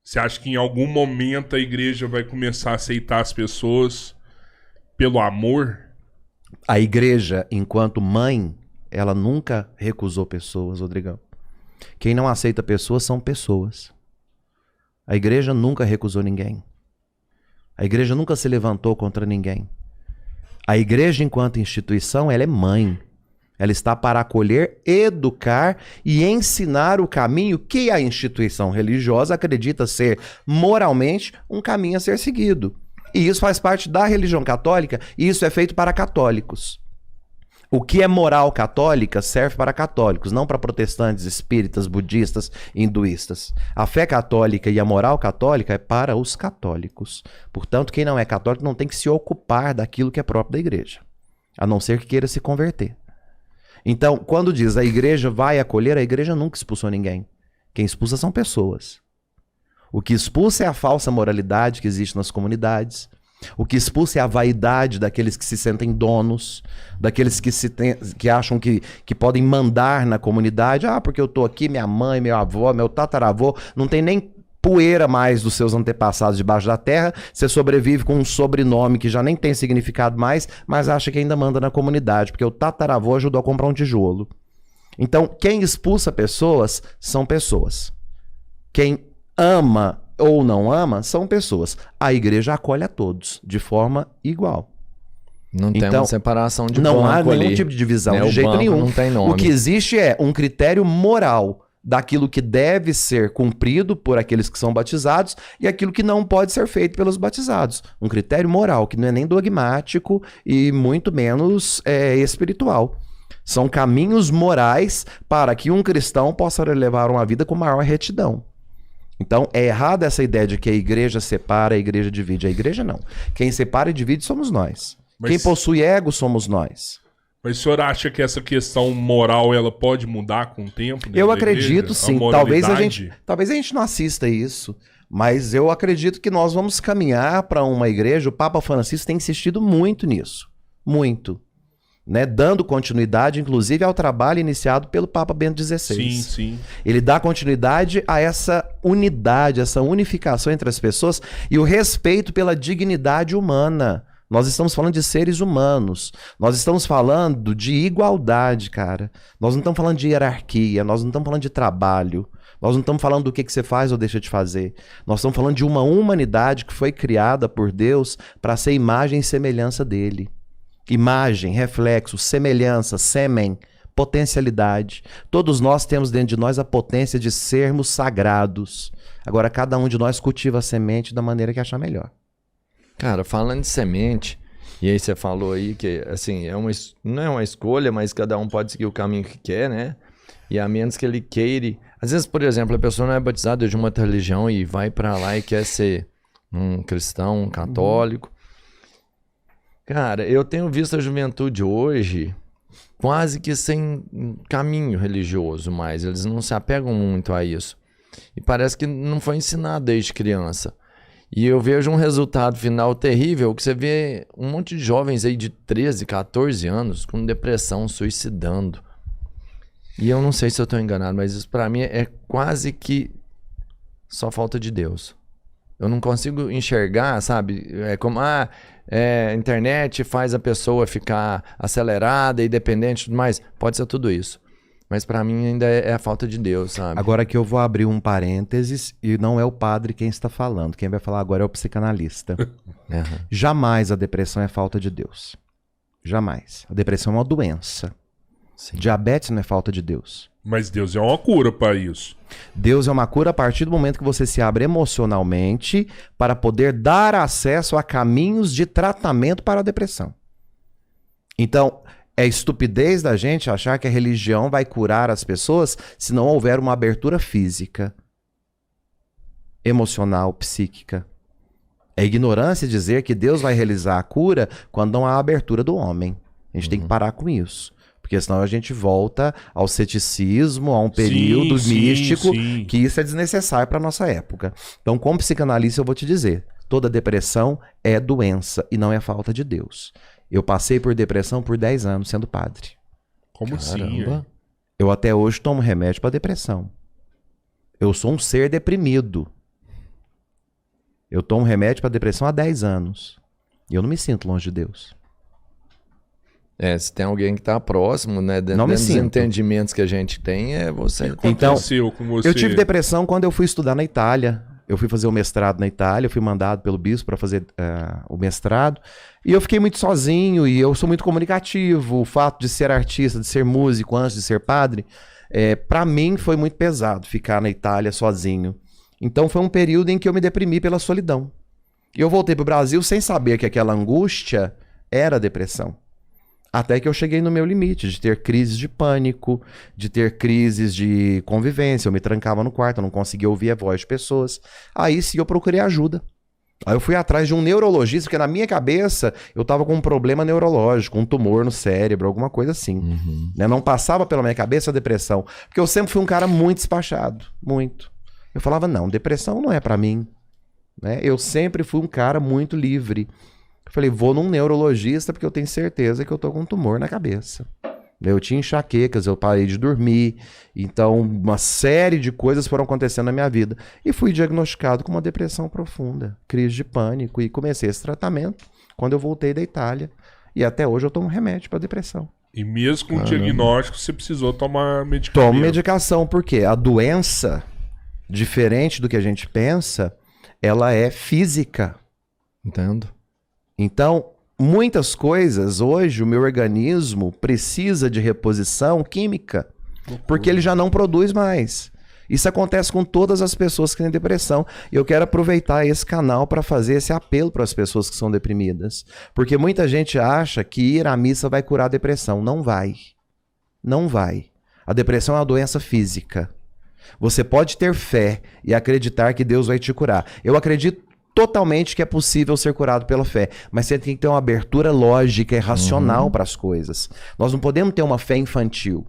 Você acha que em algum momento a igreja vai começar a aceitar as pessoas pelo amor? A igreja, enquanto mãe, ela nunca recusou pessoas, Rodrigão. Quem não aceita pessoas são pessoas. A igreja nunca recusou ninguém. A igreja nunca se levantou contra ninguém. A igreja, enquanto instituição, ela é mãe. Ela está para acolher, educar e ensinar o caminho que a instituição religiosa acredita ser moralmente um caminho a ser seguido. E isso faz parte da religião católica e isso é feito para católicos. O que é moral católica serve para católicos, não para protestantes, espíritas, budistas, hinduístas. A fé católica e a moral católica é para os católicos. Portanto, quem não é católico não tem que se ocupar daquilo que é próprio da igreja, a não ser que queira se converter. Então, quando diz a igreja vai acolher, a igreja nunca expulsou ninguém. Quem expulsa são pessoas. O que expulsa é a falsa moralidade que existe nas comunidades. O que expulsa é a vaidade daqueles que se sentem donos, daqueles que acham que podem mandar na comunidade. Ah, porque eu tô aqui, minha mãe, meu avô, meu tataravô, não tem nem poeira mais dos seus antepassados debaixo da terra. Você sobrevive com um sobrenome que já nem tem significado mais, mas acha que ainda manda na comunidade, porque o tataravô ajudou a comprar um tijolo. Então, quem expulsa pessoas são pessoas. Quem ama ou não ama, são pessoas. A igreja acolhe a todos, de forma igual. Não tem uma separação de não banco há nenhum ali, tipo de divisão, né? de O jeito banco nenhum. não tem nome. O que existe é um critério moral daquilo que deve ser cumprido por aqueles que são batizados e aquilo que não pode ser feito pelos batizados. Um critério moral, que não é nem dogmático e muito menos espiritual. São caminhos morais para que um cristão possa levar uma vida com maior retidão. Então, é errada essa ideia de que a igreja separa, a igreja divide. A igreja não. Quem separa e divide somos nós. Quem possui ego somos nós. Mas o senhor acha que essa questão moral ela pode mudar com o tempo? Eu acredito sim. Talvez a gente não assista isso, mas eu acredito que nós vamos caminhar para uma igreja. O Papa Francisco tem insistido muito nisso. Muito. Né, dando continuidade, inclusive, ao trabalho iniciado pelo Papa Bento XVI. Sim, sim. Ele dá continuidade a essa unidade, essa unificação entre as pessoas e o respeito pela dignidade humana. Nós estamos falando de seres humanos. Nós estamos falando de igualdade, cara. Nós não estamos falando de hierarquia, nós não estamos falando de trabalho. Nós não estamos falando do que você faz ou deixa de fazer. Nós estamos falando de uma humanidade que foi criada por Deus para ser imagem e semelhança dele. Imagem, reflexo, semelhança, sêmen, potencialidade. Todos nós temos dentro de nós a potência de sermos sagrados. Agora, cada um de nós cultiva a semente da maneira que achar melhor. Cara, falando de semente, e aí você falou aí que, assim, não é uma escolha, mas cada um pode seguir o caminho que quer, né? E a menos que ele queira... Às vezes, por exemplo, a pessoa não é batizada de uma outra religião e vai pra lá e quer ser um cristão, um católico. Cara, eu tenho visto a juventude hoje quase que sem caminho religioso mais. Eles não se apegam muito a isso. E parece que não foi ensinado desde criança. E eu vejo um resultado final terrível, que você vê um monte de jovens aí de 13, 14 anos com depressão, suicidando. E eu não sei se eu estou enganado, mas isso para mim é quase que só falta de Deus. Eu não consigo enxergar, sabe? É como, a internet faz a pessoa ficar acelerada e dependente e tudo mais. Pode ser tudo isso. Mas pra mim ainda é a falta de Deus, sabe? Agora que eu vou abrir um parênteses e não é o padre quem está falando. Quem vai falar agora é o psicanalista. Uhum. Jamais a depressão é falta de Deus. Jamais. A depressão é uma doença. Sim. Diabetes não é falta de Deus. Mas Deus é uma cura para isso. Deus é uma cura a partir do momento que você se abre emocionalmente para poder dar acesso a caminhos de tratamento para a depressão. Então, é estupidez da gente achar que a religião vai curar as pessoas se não houver uma abertura física, emocional, psíquica. É ignorância dizer que Deus vai realizar a cura quando não há abertura do homem. A gente tem que parar com isso. Porque senão a gente volta ao ceticismo, a um período místico, que isso é desnecessário para a nossa época. Então, como psicanalista, eu vou te dizer, toda depressão é doença e não é falta de Deus. Eu passei por depressão por 10 anos sendo padre. Como assim? Caramba. Eu até hoje tomo remédio para depressão. Eu sou um ser deprimido. Eu tomo remédio para depressão há 10 anos. E eu não me sinto longe de Deus. Se tem alguém que tá próximo, né? Não me Dentro dos sinto. entendimentos que a gente tem, você... O que aconteceu com você? Eu tive depressão quando eu fui estudar na Itália. Eu fui fazer o mestrado na Itália, eu fui mandado pelo bispo para fazer o mestrado. E eu fiquei muito sozinho e eu sou muito comunicativo. O fato de ser artista, de ser músico, antes de ser padre, para mim foi muito pesado ficar na Itália sozinho. Então foi um período em que eu me deprimi pela solidão. E eu voltei para o Brasil sem saber que aquela angústia era depressão. Até que eu cheguei no meu limite de ter crises de pânico, de ter crises de convivência. Eu me trancava no quarto, eu não conseguia ouvir a voz de pessoas. Aí sim eu procurei ajuda. Aí eu fui atrás de um neurologista, porque na minha cabeça eu tava com um problema neurológico, um tumor no cérebro, alguma coisa assim. Né? Não passava pela minha cabeça a depressão. Porque eu sempre fui um cara muito despachado, muito. Eu falava, não, depressão não é pra mim. Né? Eu sempre fui um cara muito livre. Eu falei, vou num neurologista porque eu tenho certeza que eu tô com um tumor na cabeça. Eu tinha enxaquecas, eu parei de dormir. Então, uma série de coisas foram acontecendo na minha vida. E fui diagnosticado com uma depressão profunda, crise de pânico. E comecei esse tratamento quando eu voltei da Itália. E até hoje eu tomo remédio para depressão. E mesmo com o diagnóstico, você precisou tomar medicamento? Tomo medicação, porque a doença, diferente do que a gente pensa, ela é física. Entendo. Então, muitas coisas, hoje, o meu organismo precisa de reposição química, porque ele já não produz mais. Isso acontece com todas as pessoas que têm depressão. E eu quero aproveitar esse canal para fazer esse apelo para as pessoas que são deprimidas. Porque muita gente acha que ir à missa vai curar a depressão. Não vai. Não vai. A depressão é uma doença física. Você pode ter fé e acreditar que Deus vai te curar. Eu acredito totalmente que é possível ser curado pela fé, mas você tem que ter uma abertura lógica e racional para as coisas. Nós não podemos ter uma fé infantil.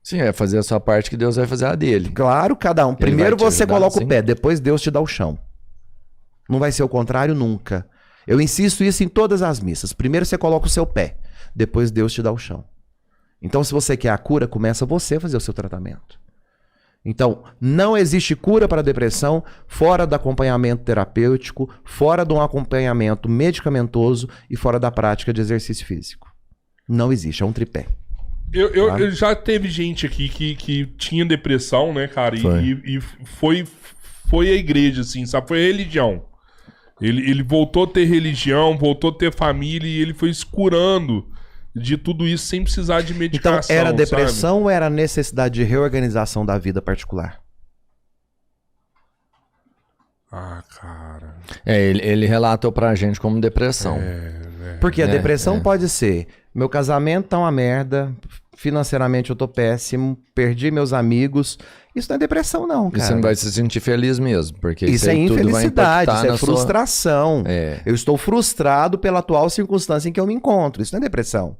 Sim, é fazer a sua parte que Deus vai fazer a dele. Claro, cada um. Ele Primeiro vai te você ajudar, coloca sim. o pé, depois Deus te dá o chão. Não vai ser o contrário nunca. Eu insisto isso em todas as missas. Primeiro você coloca o seu pé, depois Deus te dá o chão. Então, se você quer a cura, começa você a fazer o seu tratamento. Então, não existe cura para a depressão fora do acompanhamento terapêutico, fora de um acompanhamento medicamentoso e fora da prática de exercício físico. Não existe, é um tripé. Eu já teve gente aqui que tinha depressão, né, cara? E foi a igreja, assim, sabe? Foi a religião. Ele voltou a ter religião, voltou a ter família e ele foi se curando de tudo isso sem precisar de medicação. Então, era depressão, sabe? ou era necessidade de reorganização da vida particular? Ah, cara. Ele relatou pra gente como depressão. Porque a depressão pode ser: meu casamento tá uma merda, financeiramente eu tô péssimo, perdi meus amigos. Isso não é depressão, não, E cara. você não vai se sentir feliz mesmo, porque Isso é aí tudo vai infelicidade, impactar isso é na sua... frustração. É. Eu estou frustrado pela atual circunstância em que eu me encontro. Isso não é depressão.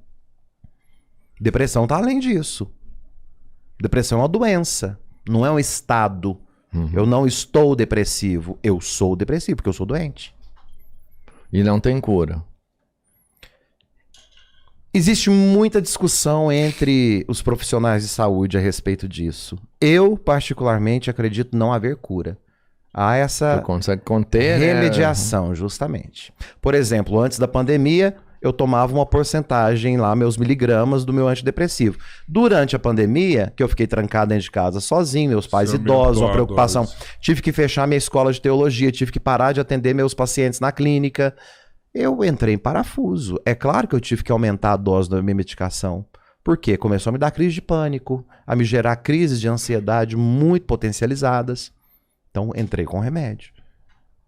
Depressão tá além disso. Depressão é uma doença, não é um estado. Eu não estou depressivo, eu sou depressivo porque eu sou doente. E não tem cura. Existe muita discussão entre os profissionais de saúde a respeito disso. Eu, particularmente, acredito não haver cura. Há essa Você consegue conter, remediação, justamente. Por exemplo, antes da pandemia, eu tomava uma porcentagem lá, meus miligramas do meu antidepressivo. Durante a pandemia, que eu fiquei trancado dentro de casa sozinho, meus pais idosos, uma preocupação. Tive que fechar minha escola de teologia, tive que parar de atender meus pacientes na clínica. Eu entrei em parafuso. É claro que eu tive que aumentar a dose da minha medicação. Por quê? Começou a me dar crise de pânico, a me gerar crises de ansiedade muito potencializadas. Então, entrei com remédio.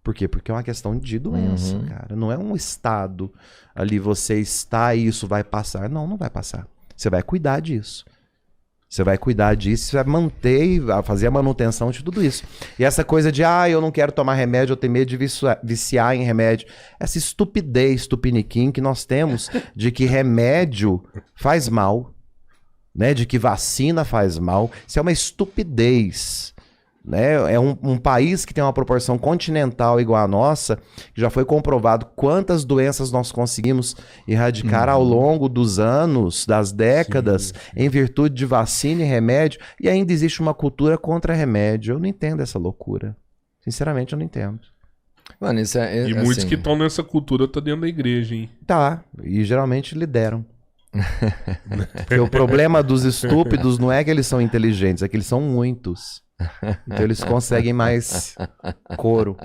Por quê? Porque é uma questão de doença, cara. Não é um estado ali, você está e isso vai passar. Não, não vai passar. Você vai cuidar disso. Você vai cuidar disso, você vai manter e fazer a manutenção de tudo isso. E essa coisa de, eu não quero tomar remédio, eu tenho medo de viciar em remédio. Essa estupidez, tupiniquim que nós temos de que remédio faz mal, né? De que vacina faz mal. Isso é uma estupidez. Né? É um país que tem uma proporção continental igual a nossa, que já foi comprovado quantas doenças nós conseguimos erradicar ao longo dos anos, das décadas, em virtude de vacina e remédio, e ainda existe uma cultura contra remédio. Eu não entendo essa loucura. Sinceramente, eu não entendo. Mano, isso E assim... muitos que estão nessa cultura tá dentro da igreja, hein? Tá, e geralmente lideram. Porque o problema dos estúpidos não é que eles são inteligentes, é que eles são muitos. Então eles conseguem mais couro.